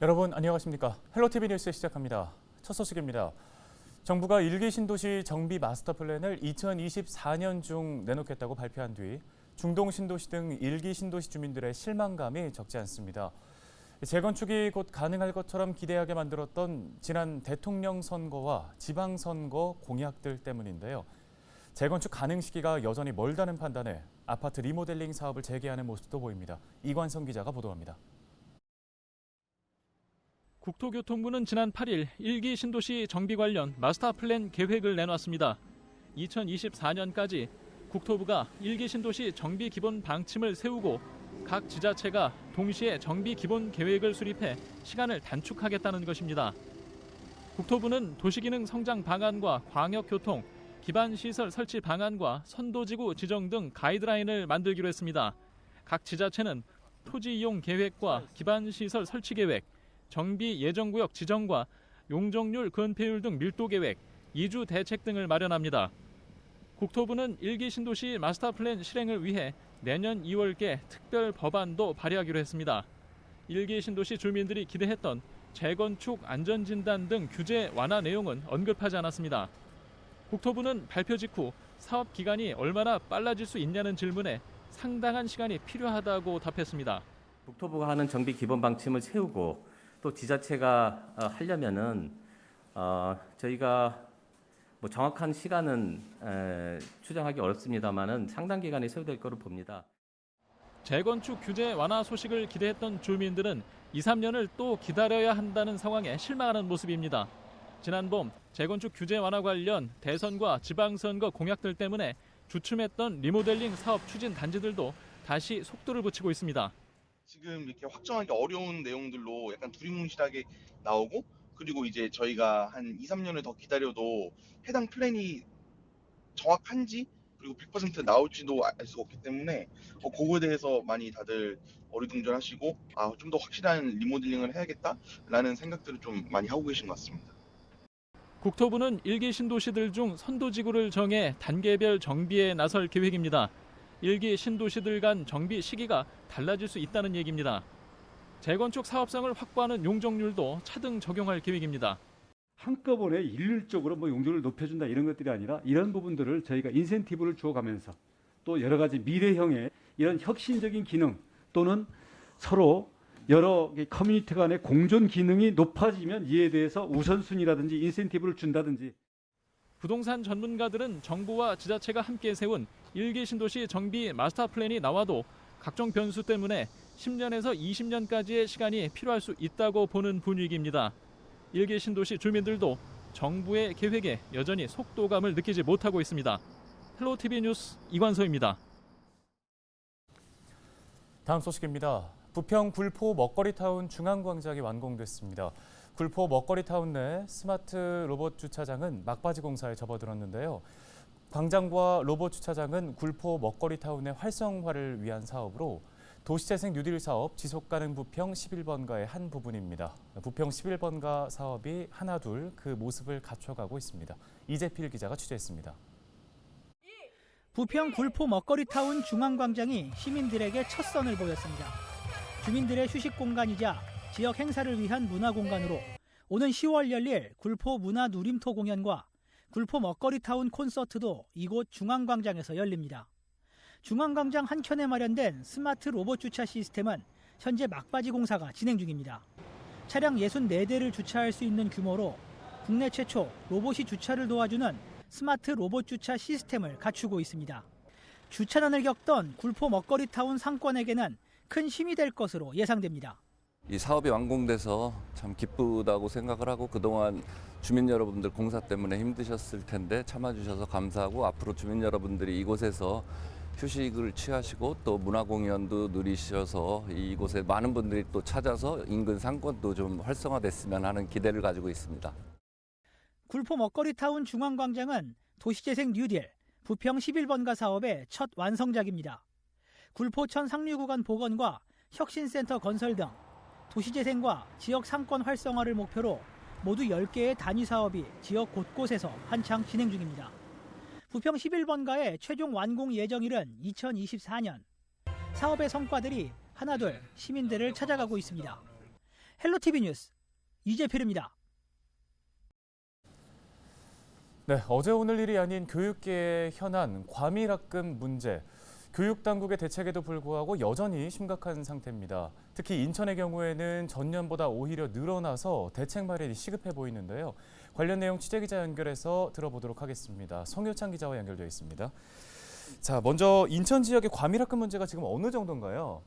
여러분 안녕하십니까? 헬로티비 뉴스 시작합니다. 첫 소식입니다. 정부가 1기 신도시 정비 마스터 플랜을 2024년 중 내놓겠다고 발표한 뒤 중동 신도시 등 1기 신도시 주민들의 실망감이 적지 않습니다. 재건축이 곧 가능할 것처럼 기대하게 만들었던 지난 대통령 선거와 지방선거 공약들 때문인데요. 재건축 가능 시기가 여전히 멀다는 판단에 아파트 리모델링 사업을 재개하는 모습도 보입니다. 이관성 기자가 보도합니다. 국토교통부는 지난 8일 1기 신도시 정비 관련 마스터 플랜 계획을 내놨습니다. 2024년까지 국토부가 1기 신도시 정비 기본 방침을 세우고 각 지자체가 동시에 정비 기본 계획을 수립해 시간을 단축하겠다는 것입니다. 국토부는 도시기능 성장 방안과 광역교통, 기반시설 설치 방안과 선도지구 지정 등 가이드라인을 만들기로 했습니다. 각 지자체는 토지 이용 계획과 기반시설 설치 계획, 정비 예정구역 지정과 용적률 건폐율 등 밀도 계획, 이주 대책 등을 마련합니다. 국토부는 1기 신도시 마스터 플랜 실행을 위해 내년 2월께 특별 법안도 발의하기로 했습니다. 1기 신도시 주민들이 기대했던 재건축 안전진단 등 규제 완화 내용은 언급하지 않았습니다. 국토부는 발표 직후 사업 기간이 얼마나 빨라질 수 있냐는 질문에 상당한 시간이 필요하다고 답했습니다. 국토부가 하는 정비 기본 방침을 세우고 또 지자체가 하려면은 저희가 뭐 정확한 시간은 추정하기 어렵습니다만은 상당 기간이 소요될 거로 봅니다. 재건축 규제 완화 소식을 기대했던 주민들은 2, 3년을 또 기다려야 한다는 상황에 실망하는 모습입니다. 지난 봄 재건축 규제 완화 관련 대선과 지방선거 공약들 때문에 주춤했던 리모델링 사업 추진 단지들도 다시 속도를 붙이고 있습니다. 지금 이렇게 확정하기 어려운 내용들로 약간 두리뭉실하게 나오고, 그리고 이제 저희가 한 2, 3년을 더 기다려도 해당 플랜이 정확한지 그리고 100% 나올지도 알 수가 없기 때문에 그거에 대해서 많이 다들 어리둥절하시고 좀 더 확실한 리모델링을 해야겠다라는 생각들을 좀 많이 하고 계신 것 같습니다. 국토부는 1기 신도시들 중 선도지구를 정해 단계별 정비에 나설 계획입니다. 1기 신도시들 간 정비 시기가 달라질 수 있다는 얘기입니다. 재건축 사업성을 확보하는 용적률도 차등 적용할 계획입니다. 한꺼번에 일률적으로 용적률을 높여준다 이런 것들이 아니라 이런 부분들을 저희가 인센티브를 주어가면서 또 여러 가지 미래형의 이런 혁신적인 기능 또는 서로 여러 커뮤니티 간의 공존 기능이 높아지면 이에 대해서 우선순위라든지 인센티브를 준다든지. 부동산 전문가들은 정부와 지자체가 함께 세운 1기 신도시 정비 마스터 플랜이 나와도 각종 변수 때문에 10년에서 20년까지의 시간이 필요할 수 있다고 보는 분위기입니다. 1기 신도시 주민들도 정부의 계획에 여전히 속도감을 느끼지 못하고 있습니다. 헬로티비 뉴스 이관서입니다. 다음 소식입니다. 부평 굴포 먹거리타운 중앙광장이 완공됐습니다. 굴포 먹거리타운 내 스마트 로봇 주차장은 막바지 공사에 접어들었는데요. 광장과 로봇 주차장은 굴포 먹거리타운의 활성화를 위한 사업으로 도시재생 뉴딜 사업 지속가능 부평 11번가의 한 부분입니다. 부평 11번가 사업이 하나둘 그 모습을 갖춰가고 있습니다. 이재필 기자가 취재했습니다. 부평 굴포 먹거리타운 중앙광장이 시민들에게 첫 선을 보였습니다. 주민들의 휴식 공간이자 지역 행사를 위한 문화공간으로 오는 10월 열릴 굴포 문화 누림토 공연과 굴포 먹거리타운 콘서트도 이곳 중앙광장에서 열립니다. 중앙광장 한켠에 마련된 스마트 로봇 주차 시스템은 현재 막바지 공사가 진행 중입니다. 차량 64대를 주차할 수 있는 규모로 국내 최초 로봇이 주차를 도와주는 스마트 로봇 주차 시스템을 갖추고 있습니다. 주차난을 겪던 굴포 먹거리타운 상권에게는 큰 힘이 될 것으로 예상됩니다. 이 사업이 완공돼서 참 기쁘다고 생각을 하고 그동안 주민 여러분들 공사 때문에 힘드셨을 텐데 참아주셔서 감사하고 앞으로 주민 여러분들이 이곳에서 휴식을 취하시고 또 문화공연도 누리셔서 이곳에 많은 분들이 또 찾아서 인근 상권도 좀 활성화됐으면 하는 기대를 가지고 있습니다. 굴포 먹거리타운 중앙광장은 도시재생 뉴딜, 부평 11번가 사업의 첫 완성작입니다. 굴포천 상류구간 복원과 혁신센터 건설 등 도시재생과 지역 상권 활성화를 목표로 모두 10개의 단위 사업이 지역 곳곳에서 한창 진행 중입니다. 부평 11번가의 최종 완공 예정일은 2024년. 사업의 성과들이 하나둘 시민들을 찾아가고 있습니다. 헬로티비 뉴스 이재필입니다. 네, 어제 오늘 일이 아닌 교육계의 현안, 과밀학급 문제. 교육당국의 대책에도 불구하고 여전히 심각한 상태입니다. 특히 인천의 경우에는 전년보다 오히려 늘어나서 대책 마련이 시급해 보이는데요. 관련 내용 취재기자 연결해서 들어보도록 하겠습니다. 송효창 기자와 연결되어 있습니다. 자, 먼저 인천 지역의 과밀학급 문제가 지금 어느 정도인가요?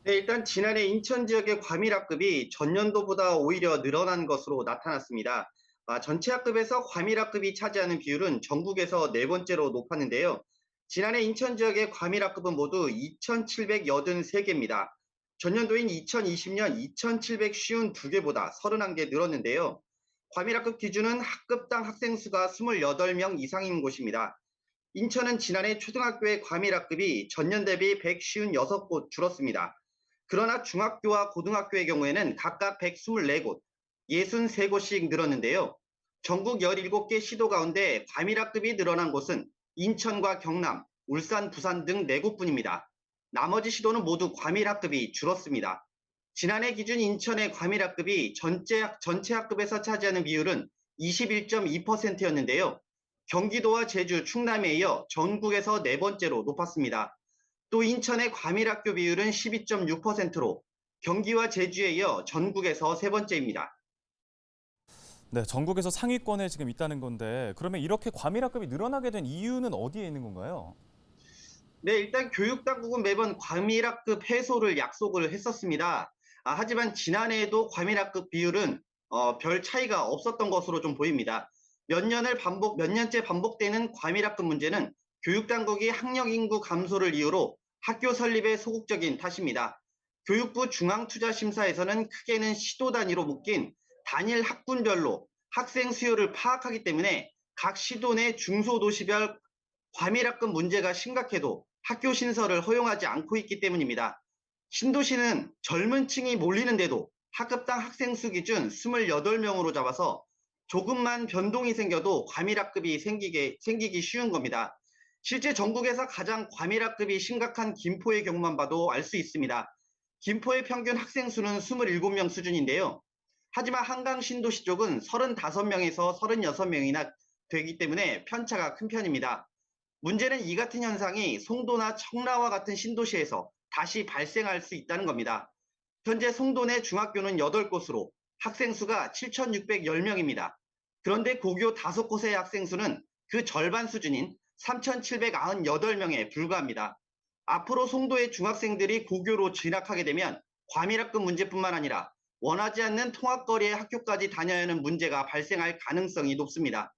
네, 일단 지난해 인천 지역의 과밀학급이 전년도보다 오히려 늘어난 것으로 나타났습니다. 전체 학급에서 과밀학급이 차지하는 비율은 전국에서 네 번째로 높았는데요. 지난해 인천 지역의 과밀학급은 모두 2,783개입니다. 전년도인 2020년 2,752개보다 31개 늘었는데요. 과밀학급 기준은 학급당 학생 수가 28명 이상인 곳입니다. 인천은 지난해 초등학교의 과밀학급이 전년 대비 156곳 줄었습니다. 그러나 중학교와 고등학교의 경우에는 각각 124곳, 63곳씩 늘었는데요. 전국 17개 시도 가운데 과밀학급이 늘어난 곳은 인천과 경남, 울산, 부산 등 4곳뿐입니다. 나머지 시도는 모두 과밀학급이 줄었습니다. 지난해 기준 인천의 과밀학급이 전체 학급에서 차지하는 비율은 21.2%였는데요. 경기도와 제주, 충남에 이어 전국에서 네 번째로 높았습니다. 또 인천의 과밀학교 비율은 12.6%로 경기와 제주에 이어 전국에서 세 번째입니다. 네, 전국에서 상위권에 지금 있다는 건데 그러면 이렇게 과밀학급이 늘어나게 된 이유는 어디에 있는 건가요? 네, 일단 교육당국은 매번 과밀학급 해소를 약속을 했었습니다. 하지만 지난해에도 과밀학급 비율은 별 차이가 없었던 것으로 좀 보입니다. 몇 년째 반복되는 과밀학급 문제는 교육당국이 학령 인구 감소를 이유로 학교 설립에 소극적인 탓입니다. 교육부 중앙투자심사에서는 크게는 시도 단위로 묶인 단일 학군별로 학생 수요를 파악하기 때문에 각 시도 내 중소도시별 과밀학급 문제가 심각해도 학교 신설을 허용하지 않고 있기 때문입니다. 신도시는 젊은 층이 몰리는데도 학급당 학생 수 기준 28명으로 잡아서 조금만 변동이 생겨도 과밀학급이 생기기 쉬운 겁니다. 실제 전국에서 가장 과밀학급이 심각한 김포의 경우만 봐도 알 수 있습니다. 김포의 평균 학생 수는 27명 수준인데요. 하지만 한강 신도시 쪽은 35명에서 36명이나 되기 때문에 편차가 큰 편입니다. 문제는 이 같은 현상이 송도나 청라와 같은 신도시에서 다시 발생할 수 있다는 겁니다. 현재 송도 내 중학교는 8곳으로 학생 수가 7,610명입니다. 그런데 고교 5곳의 학생 수는 그 절반 수준인 3,798명에 불과합니다. 앞으로 송도의 중학생들이 고교로 진학하게 되면 과밀학급 문제뿐만 아니라 원하지 않는 통학거리의 학교까지 다녀야 하는 문제가 발생할 가능성이 높습니다.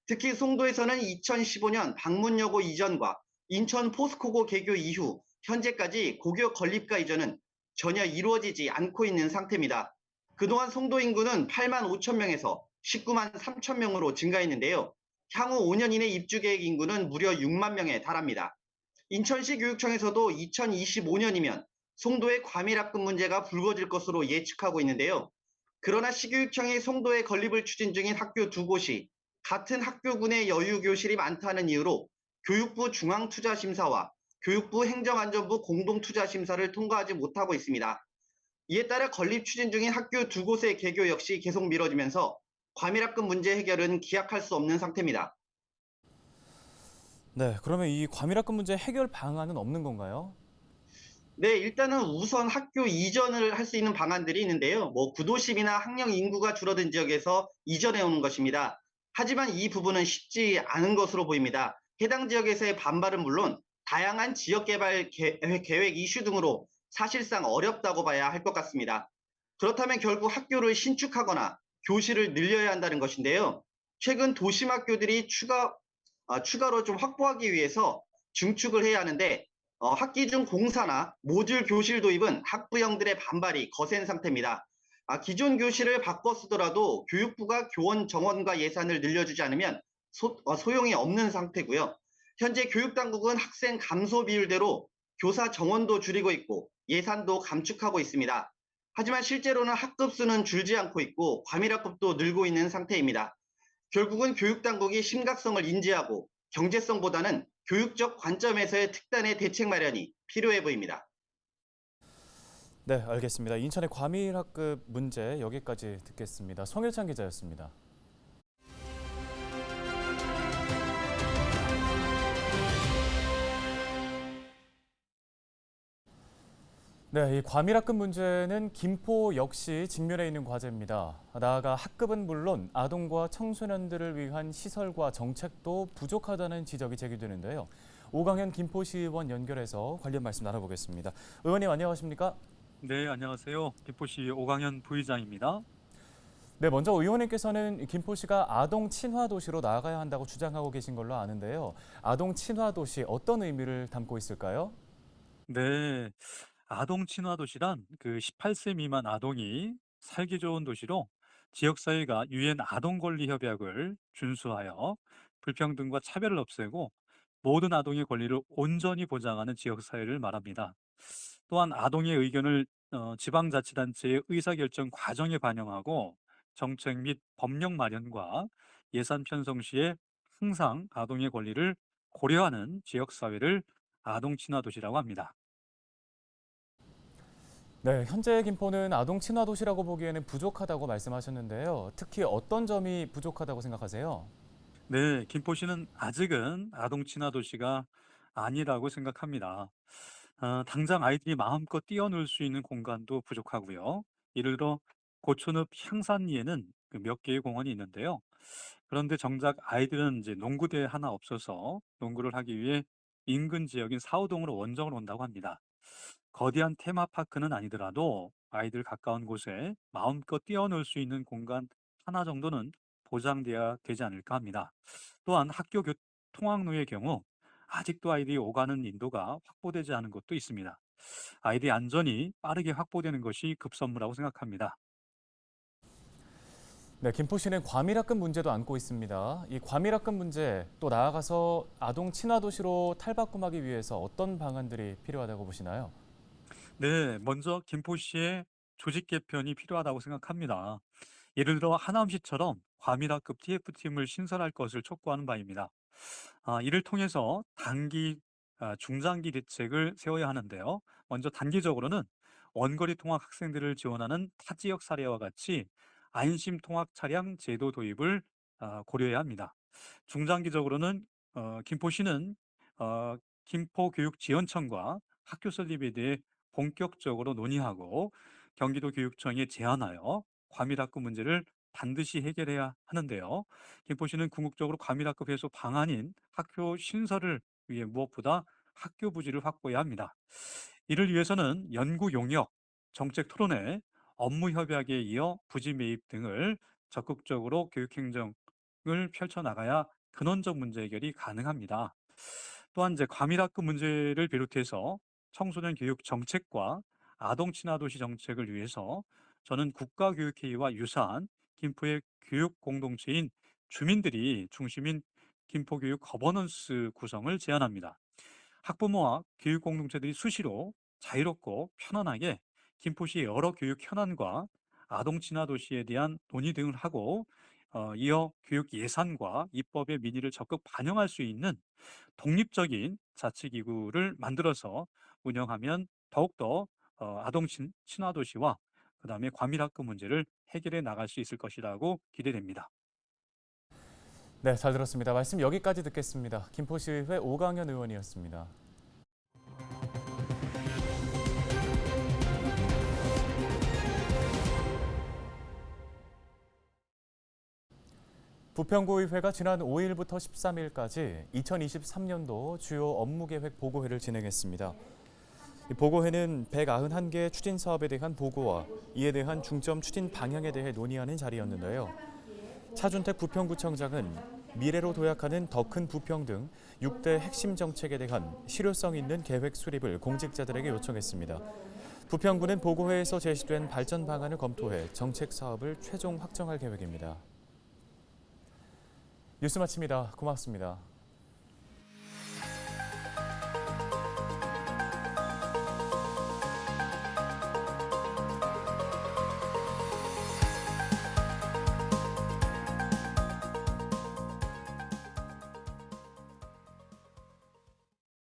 특히 송도에서는 2015년 방문여고 이전과 인천 포스코고 개교 이후 현재까지 고교 건립과 이전은 전혀 이루어지지 않고 있는 상태입니다. 그동안 송도 인구는 8만 5천 명에서 19만 3천 명으로 증가했는데요. 향후 5년 이내 입주 계획 인구는 무려 6만 명에 달합니다. 인천시 교육청에서도 2025년이면 송도의 과밀학급 문제가 불거질 것으로 예측하고 있는데요. 그러나 시교육청이 송도에 건립을 추진 중인 학교 2곳이 같은 학교군의 여유교실이 많다는 이유로 교육부 중앙투자심사와 교육부 행정안전부 공동투자심사를 통과하지 못하고 있습니다. 이에 따라 건립 추진 중인 학교 2곳의 개교 역시 계속 미뤄지면서 과밀학급 문제 해결은 기약할 수 없는 상태입니다. 네, 그러면 이 과밀학급 문제 해결 방안은 없는 건가요? 네, 일단은 우선 학교 이전을 할 수 있는 방안들이 있는데요. 구도심이나 학령 인구가 줄어든 지역에서 이전해 오는 것입니다. 하지만 이 부분은 쉽지 않은 것으로 보입니다. 해당 지역에서의 반발은 물론 다양한 지역개발 계획 이슈 등으로 사실상 어렵다고 봐야 할 것 같습니다. 그렇다면 결국 학교를 신축하거나 교실을 늘려야 한다는 것인데요. 최근 도심 학교들이 추가로 좀 확보하기 위해서 증축을 해야 하는데 학기 중 공사나 모듈 교실 도입은 학부형들의 반발이 거센 상태입니다. 기존 교실을 바꿔 쓰더라도 교육부가 교원 정원과 예산을 늘려주지 않으면 소용이 없는 상태고요. 현재 교육당국은 학생 감소 비율대로 교사 정원도 줄이고 있고 예산도 감축하고 있습니다. 하지만 실제로는 학급 수는 줄지 않고 있고 과밀학급도 늘고 있는 상태입니다. 결국은 교육당국이 심각성을 인지하고 경제성보다는 교육적 관점에서의 특단의 대책 마련이 필요해 보입니다. 네, 알겠습니다. 인천의 과밀학급 문제 여기까지 듣겠습니다. 송일찬 기자였습니다. 네, 이 과밀학급 문제는 김포 역시 직면해 있는 과제입니다. 나아가 학급은 물론 아동과 청소년들을 위한 시설과 정책도 부족하다는 지적이 제기되는데요. 오강현 김포시의원 연결해서 관련 말씀 나눠보겠습니다. 의원님 안녕하십니까? 네, 안녕하세요. 김포시 오강현 부의장입니다. 네, 먼저 의원님께서는 김포시가 아동 친화 도시로 나아가야 한다고 주장하고 계신 걸로 아는데요. 아동 친화 도시 어떤 의미를 담고 있을까요? 네, 아동 친화 도시란 그 18세 미만 아동이 살기 좋은 도시로 지역사회가 유엔 아동 권리 협약을 준수하여 불평등과 차별을 없애고 모든 아동의 권리를 온전히 보장하는 지역사회를 말합니다. 또한 아동의 의견을 지방자치단체의 의사결정 과정에 반영하고 정책 및 법령 마련과 예산 편성 시에 항상 아동의 권리를 고려하는 지역사회를 아동 친화 도시라고 합니다. 네, 현재 김포는 아동 친화 도시라고 보기에는 부족하다고 말씀하셨는데요. 특히 어떤 점이 부족하다고 생각하세요? 네, 김포시는 아직은 아동 친화 도시가 아니라고 생각합니다. 당장 아이들이 마음껏 뛰어놀 수 있는 공간도 부족하고요. 예를 들어 고촌읍 향산리에는 그 몇 개의 공원이 있는데요. 그런데 정작 아이들은 이제 농구대 하나 없어서 농구를 하기 위해 인근 지역인 사우동으로 원정을 온다고 합니다. 거대한 테마파크는 아니더라도 아이들 가까운 곳에 마음껏 뛰어놀 수 있는 공간 하나 정도는 보장돼야 되지 않을까 합니다. 또한 학교 통학로의 경우 아직도 아이들이 오가는 인도가 확보되지 않은 곳도 있습니다. 아이들의 안전이 빠르게 확보되는 것이 급선무라고 생각합니다. 네, 김포시는 과밀학급 문제도 안고 있습니다. 이 과밀학급 문제 또 나아가서 아동 친화 도시로 탈바꿈하기 위해서 어떤 방안들이 필요하다고 보시나요? 네, 먼저 김포시의 조직 개편이 필요하다고 생각합니다. 예를 들어 하남시처럼 과밀학급 TF팀을 신설할 것을 촉구하는 바입니다. 이를 통해서 단기, 중장기 대책을 세워야 하는데요. 먼저 단기적으로는 원거리 통학 학생들을 지원하는 타 지역 사례와 같이 안심 통학 차량 제도 도입을 고려해야 합니다. 중장기적으로는 김포시는 김포교육지원청과 학교 설립에 대해 본격적으로 논의하고 경기도교육청에 제안하여 과밀학급 문제를 반드시 해결해야 하는데요. 김포시는 궁극적으로 과밀학급 해소 방안인 학교 신설을 위해 무엇보다 학교 부지를 확보해야 합니다. 이를 위해서는 연구 용역, 정책 토론회, 업무 협약에 이어 부지 매입 등을 적극적으로 교육행정을 펼쳐나가야 근원적 문제 해결이 가능합니다. 또한 이제 과밀학급 문제를 비롯해서 청소년 교육 정책과 아동 친화 도시 정책을 위해서 저는 국가교육회의와 유사한 김포의 교육 공동체인 주민들이 중심인 김포교육 거버넌스 구성을 제안합니다. 학부모와 교육 공동체들이 수시로 자유롭고 편안하게 김포시 여러 교육 현안과 아동 친화 도시에 대한 논의 등을 하고 이어 교육 예산과 입법의 민의를 적극 반영할 수 있는 독립적인 자치기구를 만들어서 운영하면 더욱더 아동 친화 도시와 그다음에 과밀학급 문제를 해결해 나갈 수 있을 것이라고 기대됩니다. 네, 잘 들었습니다. 말씀 여기까지 듣겠습니다. 김포시의회 오강현 의원이었습니다. 부평구의회가 지난 5일부터 13일까지 2023년도 주요 업무계획 보고회를 진행했습니다. 이 보고회는 191개 추진 사업에 대한 보고와 이에 대한 중점 추진 방향에 대해 논의하는 자리였는데요. 차준택 부평구청장은 미래로 도약하는 더 큰 부평 등 6대 핵심 정책에 대한 실효성 있는 계획 수립을 공직자들에게 요청했습니다. 부평구는 보고회에서 제시된 발전 방안을 검토해 정책 사업을 최종 확정할 계획입니다. 뉴스 마칩니다. 고맙습니다.